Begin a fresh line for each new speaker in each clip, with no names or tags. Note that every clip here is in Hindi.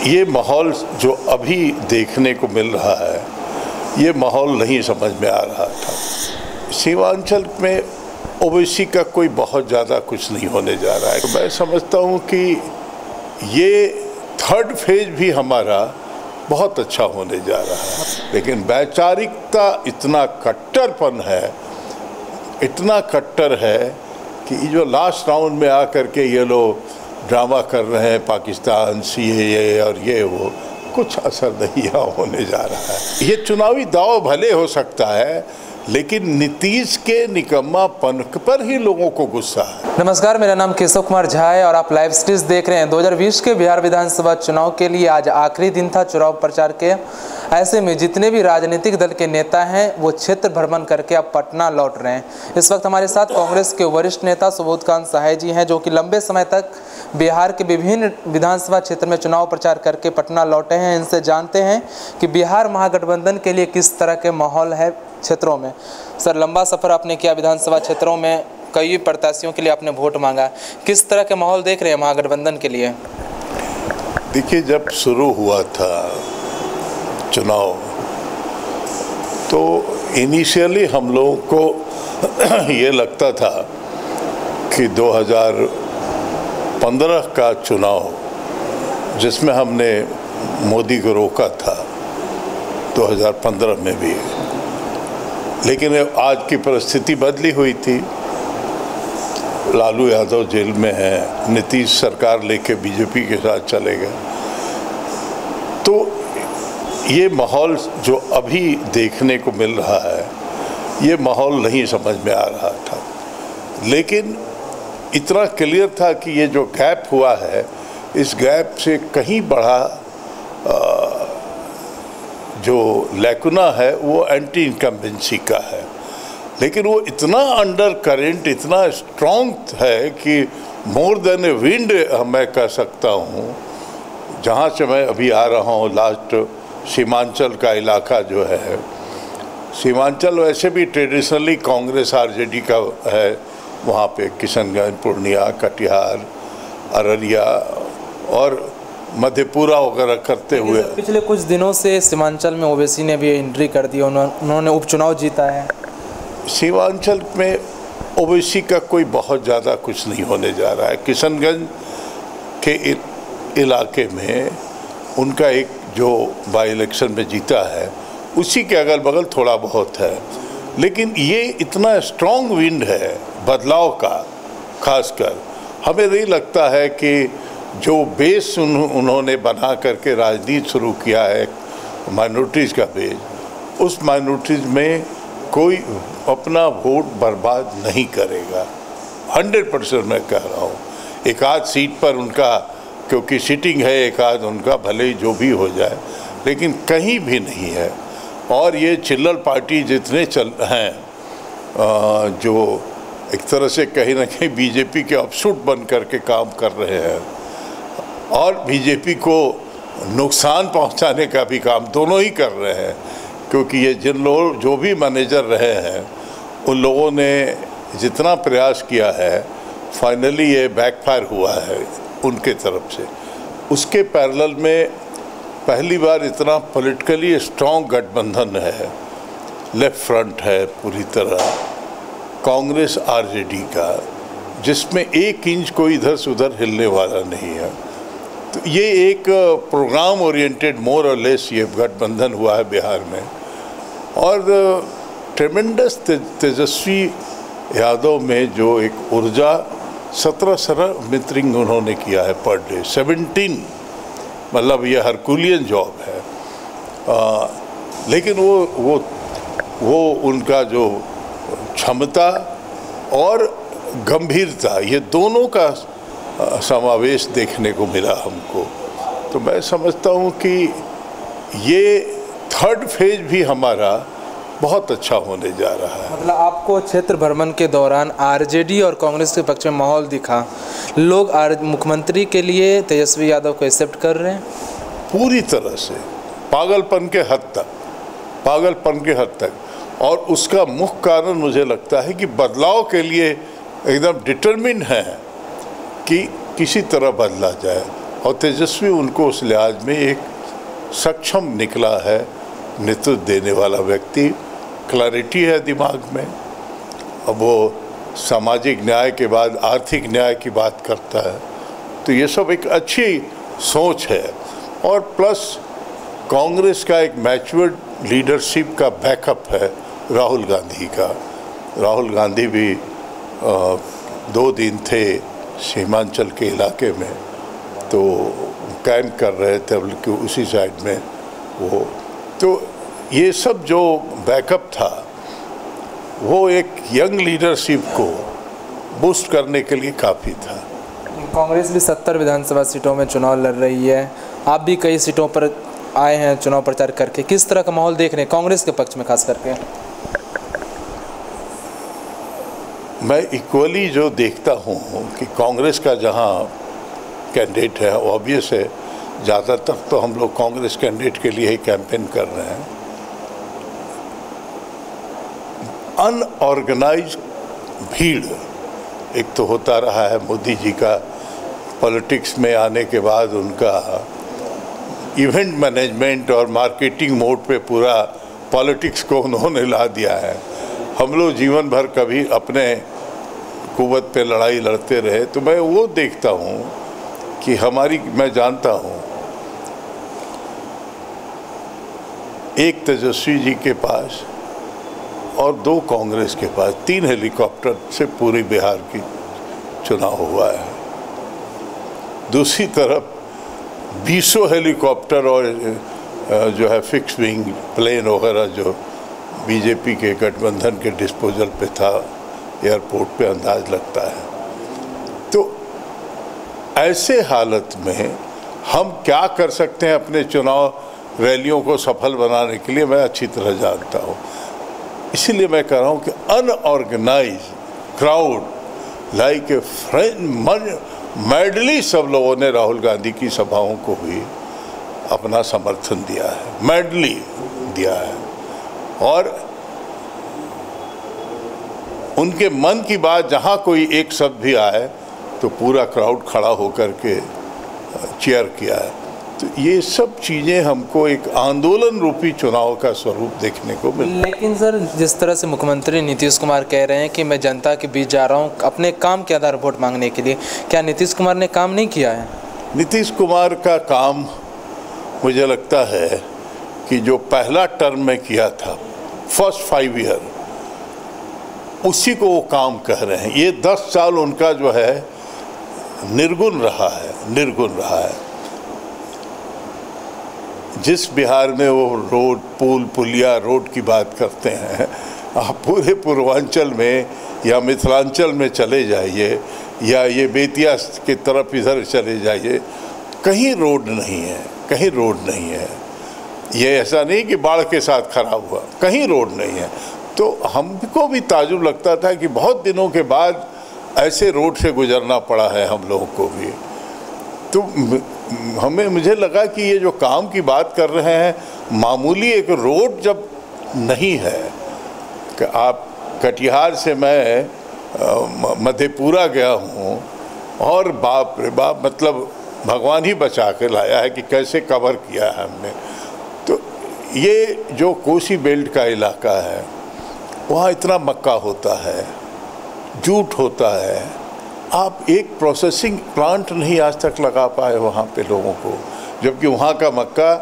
ये माहौल जो अभी देखने को मिल रहा है, ये माहौल नहीं समझ में आ रहा था। सीमांचल में ओवैसी का कोई बहुत ज़्यादा कुछ नहीं होने जा रहा है। तो मैं समझता हूँ कि ये थर्ड फेज भी हमारा बहुत अच्छा होने जा रहा है। लेकिन वैचारिकता इतना कट्टरपन है, इतना कट्टर है कि जो लास्ट राउंड में आकर के ये लोग ड्रामा कर रहे हैं, पाकिस्तान सीएए और ये वो, कुछ असर नहीं होने जा रहा है। ये चुनावी दाव भले हो सकता है, लेकिन नीतीश के निकम्मापन पर ही लोगों को गुस्सा है।
नमस्कार, मेरा नाम केशव कुमार झा है और आप लाइव स्ट्रीम्स देख रहे हैं। 2020 के बिहार विधानसभा चुनाव के लिए आज आखिरी दिन था चुनाव प्रचार के। ऐसे में जितने भी राजनीतिक दल के नेता हैं वो क्षेत्र भ्रमण करके अब पटना लौट रहे हैं। इस वक्त हमारे साथ कांग्रेस के वरिष्ठ नेता सुबोधकांत सहाय जी हैं, जो कि लंबे समय तक बिहार के विभिन्न विधानसभा क्षेत्र में चुनाव प्रचार करके पटना लौटे हैं। इनसे जानते हैं कि बिहार महागठबंधन के लिए किस तरह के माहौल है क्षेत्रों में। सर, लंबा सफ़र आपने किया विधानसभा क्षेत्रों में, कई प्रत्याशियों के लिए आपने वोट मांगा, किस तरह के माहौल देख रहे हैं महागठबंधन के लिए?
देखिए, जब शुरू हुआ था चुनाव तो इनिशियली हम लोगों को ये लगता था कि 2015 का चुनाव जिसमें हमने मोदी को रोका था 2015 में भी, लेकिन आज की परिस्थिति बदली हुई थी। लालू यादव जेल में है, नीतीश सरकार लेके बीजेपी के साथ चले गए। तो ये माहौल जो अभी देखने को मिल रहा है, ये माहौल नहीं समझ में आ रहा था। लेकिन इतना क्लियर था कि ये जो गैप हुआ है, इस गैप से कहीं बड़ा जो लैकुना है वो एंटी इनकम्बेंसी का है। लेकिन वो इतना अंडर करेंट, इतना स्ट्रॉन्ग है कि मोर देन ए विंड मैं कह सकता हूँ। जहाँ से मैं अभी आ रहा हूँ, लास्ट सीमांचल का इलाका जो है, सीमांचल वैसे भी ट्रेडिशनली कांग्रेस आरजेडी का है। वहाँ पे किशनगंज, पूर्णिया, कटिहार, अररिया और मधेपुरा वगैरह करते हुए
पिछले कुछ दिनों से सीमांचल में ओवैसी ने भी एंट्री कर दी, उन्होंने उपचुनाव जीता है।
सीमांचल में ओवैसी का कोई बहुत ज़्यादा कुछ नहीं होने जा रहा है। किशनगंज के इलाके में उनका एक जो बाई इलेक्शन में जीता है, उसी के अगल बगल थोड़ा बहुत है। लेकिन ये इतना स्ट्रॉन्ग विंड है बदलाव का, खासकर हमें नहीं लगता है कि जो बेस उन्होंने बना करके राजनीति शुरू किया है, माइनॉरिटीज़ का बेस, उस माइनॉरिटीज़ में कोई अपना वोट बर्बाद नहीं करेगा। 100% मैं कह रहा हूँ। एक आध सीट पर उनका, क्योंकि सीटिंग है, एक आध उनका भले ही जो भी हो जाए, लेकिन कहीं भी नहीं है। और ये चिल्लर पार्टी जितने चल हैं, जो एक तरह से कहीं ना कहीं बीजेपी के अपशूट बन करके काम कर रहे हैं और बीजेपी को नुकसान पहुंचाने का भी काम दोनों ही कर रहे हैं। क्योंकि ये जिन लोग जो भी मैनेजर रहे हैं, उन लोगों ने जितना प्रयास किया है, फाइनली ये बैकफायर हुआ है उनके तरफ से। उसके पैरेलल में पहली बार इतना पॉलिटिकली स्ट्रॉन्ग गठबंधन है, लेफ्ट फ्रंट है पूरी तरह कांग्रेस आरजेडी का, जिसमें एक इंच कोई इधर से उधर हिलने वाला नहीं है। तो ये एक प्रोग्राम ओरिएंटेड मोर और लेस ये गठबंधन हुआ है बिहार में। और ट्रेमेंडस तेजस्वी यादव में जो एक ऊर्जा, 17 मीटिंग उन्होंने किया है पर डे, 17, मतलब ये हरकुलियन जॉब है। लेकिन वो उनका जो क्षमता और गंभीरता, ये दोनों का समावेश देखने को मिला हमको। तो मैं समझता हूँ कि ये थर्ड फेज भी हमारा बहुत अच्छा होने जा रहा है।
मतलब आपको क्षेत्र भ्रमण के दौरान आरजेडी और कांग्रेस के पक्ष में माहौल दिखा, लोग मुख्यमंत्री के लिए तेजस्वी यादव को एक्सेप्ट कर रहे हैं?
पूरी तरह से पागलपन के हद तक। और उसका मुख्य कारण मुझे लगता है कि बदलाव के लिए एकदम डिटरमिन्ड है कि किसी तरह बदला जाए। और तेजस्वी उनको उस लिहाज में एक सक्षम निकला है, नेतृत्व देने वाला व्यक्ति, क्लैरिटी है दिमाग में। अब वो सामाजिक न्याय के बाद आर्थिक न्याय की बात करता है, तो ये सब एक अच्छी सोच है। और प्लस कांग्रेस का एक मैच्योर्ड लीडरशिप का बैकअप है राहुल गांधी का। राहुल गांधी भी 2 दिन थे सीमांचल के इलाके में, तो कैंप कर रहे थे बल्कि उसी साइड में वो, तो ये सब जो बैकअप था वो एक यंग लीडरशिप को बूस्ट करने के लिए काफ़ी था।
कांग्रेस भी 70 विधानसभा सीटों में चुनाव लड़ रही है, आप भी कई सीटों पर आए हैं चुनाव प्रचार करके, किस तरह का माहौल देख रहे हैं कांग्रेस के पक्ष में खास करके?
मैं इक्वली जो देखता हूँ कि कांग्रेस का जहाँ कैंडिडेट है, ऑब्वियस है ज़्यादातर तो हम लोग कांग्रेस कैंडिडेट के लिए ही कैंपेन कर रहे हैं। अनऑर्गेनाइज भीड़ एक तो होता रहा है। मोदी जी का पॉलिटिक्स में आने के बाद उनका इवेंट मैनेजमेंट और मार्केटिंग मोड पे पूरा पॉलिटिक्स को उन्होंने ला दिया है। हम लोग जीवन भर कभी अपने कुव्वत पे लड़ाई लड़ते रहे, तो मैं वो देखता हूँ कि मैं जानता हूँ एक तेजस्वी जी के पास और 2 कांग्रेस के पास 3 हेलीकॉप्टर से पूरी बिहार की चुनाव हुआ है। दूसरी तरफ 20 हेलीकॉप्टर और जो है फिक्स विंग प्लेन वगैरह जो बीजेपी के गठबंधन के डिस्पोजल पे था, एयरपोर्ट पे अंदाज लगता है। तो ऐसे हालत में हम क्या कर सकते हैं अपने चुनाव रैलियों को सफल बनाने के लिए, मैं अच्छी तरह जानता हूँ। इसीलिए मैं कह रहा हूँ कि unorganised crowd like a friend madly सब लोगों ने राहुल गांधी की सभाओं को भी अपना समर्थन दिया है, मैडली दिया है। और उनके मन की बात जहाँ कोई एक शब्द भी आए तो पूरा क्राउड खड़ा होकर के चीयर किया है। तो ये सब चीज़ें हमको एक आंदोलन रूपी चुनाव का स्वरूप देखने को मिला।
लेकिन सर, जिस तरह से मुख्यमंत्री नीतीश कुमार कह रहे हैं कि मैं जनता के बीच जा रहा हूं अपने काम के आधार वोट मांगने के लिए, क्या नीतीश कुमार ने काम नहीं किया है?
नीतीश कुमार का काम मुझे लगता है कि जो पहला टर्म में किया था, फर्स्ट 5 ईयर, उसी को वो काम कह रहे हैं। ये 10 साल उनका जो है निर्गुण रहा है। जिस बिहार में वो रोड, पुल, पुलिया, रोड की बात करते हैं, आप पूरे पूर्वांचल में या मिथिलांचल में चले जाइए या ये बेतिया की तरफ इधर चले जाइए, कहीं रोड नहीं है। ये ऐसा नहीं कि बाढ़ के साथ खराब हुआ, कहीं रोड नहीं है। तो हमको भी ताजुब लगता था कि बहुत दिनों के बाद ऐसे रोड से गुजरना पड़ा है हम लोगों को भी। तो मुझे लगा कि ये जो काम की बात कर रहे हैं, मामूली एक रोड जब नहीं है कि आप कटिहार से मैं मधेपुरा गया हूँ और बाप रे बाप, मतलब भगवान ही बचा के लाया है कि कैसे कवर किया है हमने। तो ये जो कोसी बेल्ट का इलाका है, वहाँ इतना मक्का होता है, जूट होता है, आप एक प्रोसेसिंग प्लांट नहीं आज तक लगा पाए वहाँ पे लोगों को, जबकि वहाँ का मक्का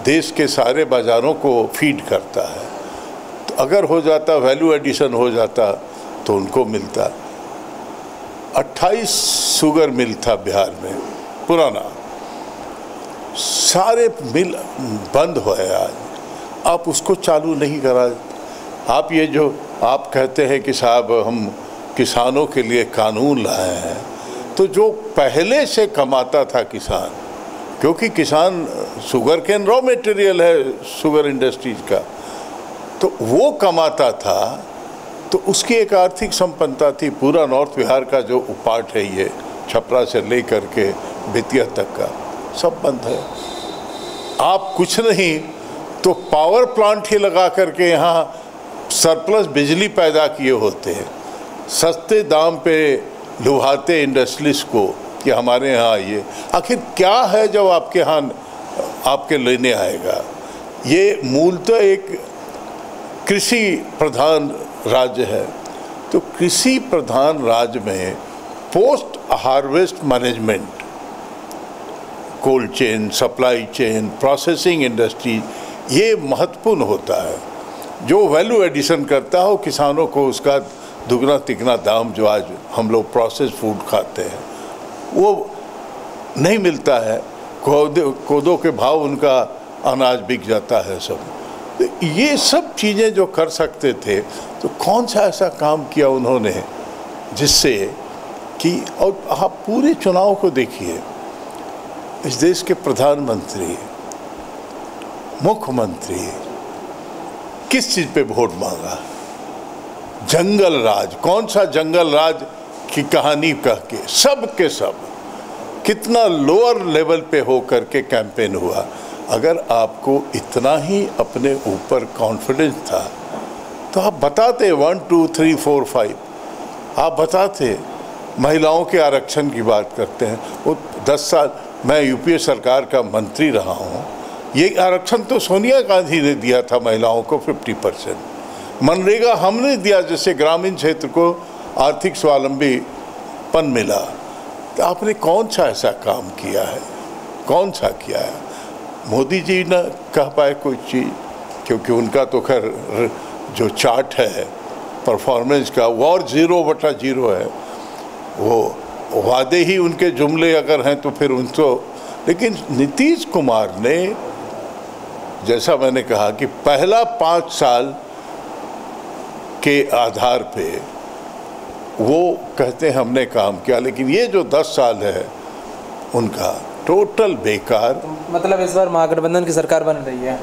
देश के सारे बाज़ारों को फीड करता है। तो अगर हो जाता, वैल्यू एडिशन हो जाता तो उनको मिलता। 28 शुगर मिल था बिहार में पुराना, सारे मिल बंद हुए आज, आप उसको चालू नहीं करा। आप ये जो आप कहते हैं कि साहब हम किसानों के लिए कानून लाए हैं, तो जो पहले से कमाता था किसान, क्योंकि किसान शुगर केन रॉ मटेरियल है शुगर इंडस्ट्रीज का, तो वो कमाता था, तो उसकी एक आर्थिक संपन्नता थी। पूरा नॉर्थ बिहार का जो पार्ट है, ये छपरा से लेकर के बेतिया तक का सब बंद है। आप कुछ नहीं तो पावर प्लांट ही लगा करके यहाँ सरप्लस बिजली पैदा किए होते हैं, सस्ते दाम पे लुभाते इंडस्ट्रीज को, कि हमारे यहाँ ये आखिर क्या है जो आपके यहाँ आपके लेने आएगा। ये मूलतः एक कृषि प्रधान राज्य है, तो कृषि प्रधान राज्य में post harvest management, cold chain, supply chain, processing industry, ये महत्वपूर्ण होता है। जो वैल्यू एडिशन करता हो किसानों को उसका दुगना तिगना दाम जो आज हम लोग प्रोसेस फूड खाते हैं वो नहीं मिलता है। कोदो के भाव उनका अनाज बिक जाता है सब। तो ये सब चीज़ें जो कर सकते थे, तो कौन सा ऐसा काम किया उन्होंने जिससे कि, और आप पूरे चुनाव को देखिए, इस देश के प्रधानमंत्री, मुख्यमंत्री किस चीज़ पे वोट मांगा? जंगल राज, कौन सा जंगल राज की कहानी कह के सब के सब कितना लोअर लेवल पे हो करके कैंपेन हुआ। अगर आपको इतना ही अपने ऊपर कॉन्फिडेंस था तो आप बताते 1 2 3 4 5, आप बताते। महिलाओं के आरक्षण की बात करते हैं, वो 10 साल मैं यूपीए सरकार का मंत्री रहा हूँ, ये आरक्षण तो सोनिया गांधी ने दिया था महिलाओं को 50%। मनरेगा हमने दिया जिससे ग्रामीण क्षेत्र को आर्थिक स्वावलंबीपन मिला। तो आपने कौन सा ऐसा काम किया है? कौन सा किया है? मोदी जी न कह पाए कोई चीज़, क्योंकि उनका तो खैर जो चार्ट है परफॉर्मेंस का वो और 0/0 है। वो वादे ही उनके जुमले अगर हैं तो फिर उनको, लेकिन नीतीश कुमार ने, जैसा मैंने कहा कि पहला 5 साल के आधार पे वो कहते हैं हमने काम किया, लेकिन ये जो 10 साल है उनका टोटल बेकार।
मतलब इस बार महागठबंधन की सरकार बन रही है?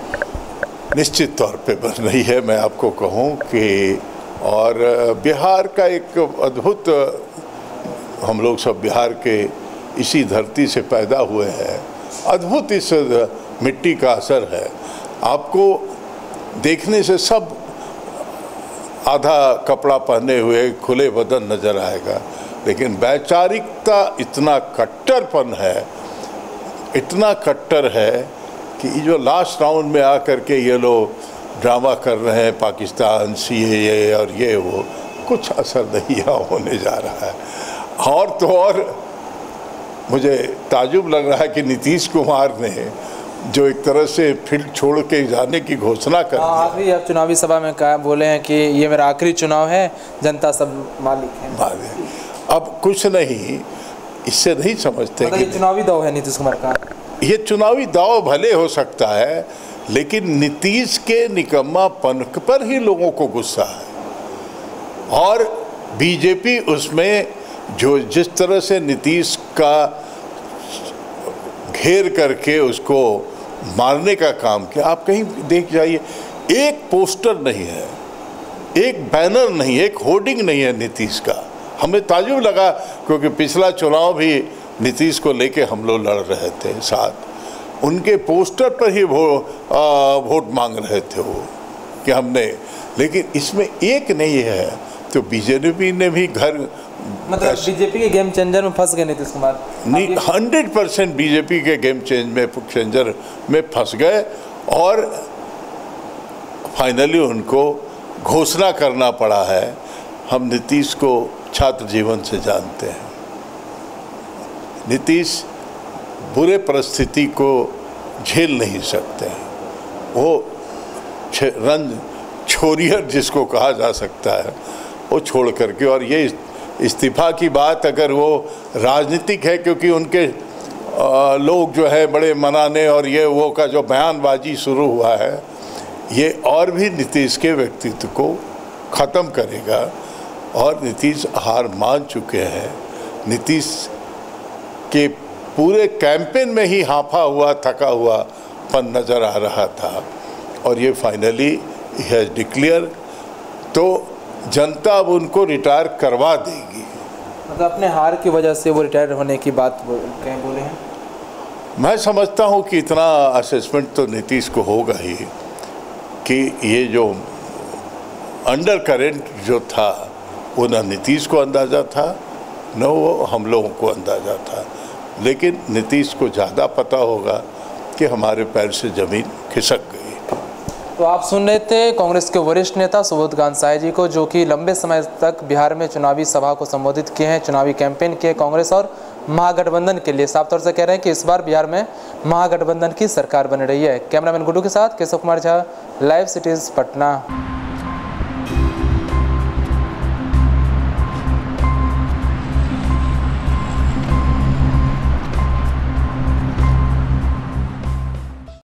निश्चित तौर पे बन रही है। मैं आपको कहूँ कि, और बिहार का एक अद्भुत, हम लोग सब बिहार के इसी धरती से पैदा हुए हैं, अद्भुत इस मिट्टी का असर है। आपको देखने से सब आधा कपड़ा पहने हुए खुले बदन नज़र आएगा, लेकिन वैचारिकता इतना कट्टरपन है, इतना कट्टर है कि जो लास्ट राउंड में आकर के ये लोग ड्रामा कर रहे हैं, पाकिस्तान, सीएए और ये वो, कुछ असर नहीं होने जा रहा है। और तो और मुझे ताजुब लग रहा है कि नीतीश कुमार ने जो एक तरह से फील्ड छोड़ के जाने की घोषणा कर दी।
आखिरी अब चुनावी सभा में कहा, बोले हैं कि ये मेरा आखिरी चुनाव है, जनता सब मालिक है।
अब कुछ नहीं, इससे नहीं समझते
कि ये चुनावी दाव है नीतीश कुमार का।
ये चुनावी दाव भले हो सकता है, लेकिन नीतीश के निकम्मापन पर ही लोगों को गुस्सा है। और बीजेपी उसमें जो जिस तरह से नीतीश का घेर करके उसको मारने का काम किया, आप कहीं देख जाइए, एक पोस्टर नहीं है, एक बैनर नहीं, एक होर्डिंग नहीं है नीतीश का। हमें ताजुब लगा क्योंकि पिछला चुनाव भी नीतीश को लेके हम लोग लड़ रहे थे साथ, उनके पोस्टर पर ही वोट मांग रहे थे वो कि हमने, लेकिन इसमें एक नहीं है। तो बीजेपी ने भी घर,
मतलब बीजेपी के गेम चेंजर में फंस गए नीतीश कुमार।
नहीं, 100% बीजेपी के गेम चेंजर में फंस गए और फाइनली उनको घोषणा करना पड़ा है। हम नीतीश को छात्र जीवन से जानते हैं। नीतीश बुरे परिस्थिति को झेल नहीं सकते हैं, वो रंग छोरियर जिसको कहा जा सकता है वो छोड़ करके। और ये इस्तीफा की बात अगर वो राजनीतिक है, क्योंकि उनके लोग जो है बड़े मनाने और ये वो का जो बयानबाजी शुरू हुआ है, ये और भी नीतीश के व्यक्तित्व को ख़त्म करेगा। और नीतीश हार मान चुके हैं। नीतीश के पूरे कैंपेन में ही हांफा हुआ, थका हुआ पन नज़र आ रहा था, और ये फाइनली हैज़ डिक्लेयर, तो जनता अब उनको रिटायर करवा देगी।
मतलब अपने हार की वजह से वो रिटायर होने की बात कहीं बोले हैं?
मैं समझता हूँ कि इतना असेसमेंट तो नीतीश को होगा ही कि ये जो अंडर करेंट जो था वो ना नीतीश को अंदाज़ा था न वो हम लोगों को अंदाज़ा था। लेकिन नीतीश को ज़्यादा पता होगा कि हमारे पैर से ज़मीन खिसक गई।
तो आप सुन रहे थे कांग्रेस के वरिष्ठ नेता सुबोध गांसाई जी को, जो कि लंबे समय तक बिहार में चुनावी सभा को संबोधित किए हैं, चुनावी कैंपेन किए कांग्रेस और महागठबंधन के लिए। साफ तौर से कह रहे हैं कि इस बार बिहार में महागठबंधन की सरकार बन रही है। कैमरामैन गुड्डू के साथ केशव कुमार झा, लाइव सिटीज़ पटना।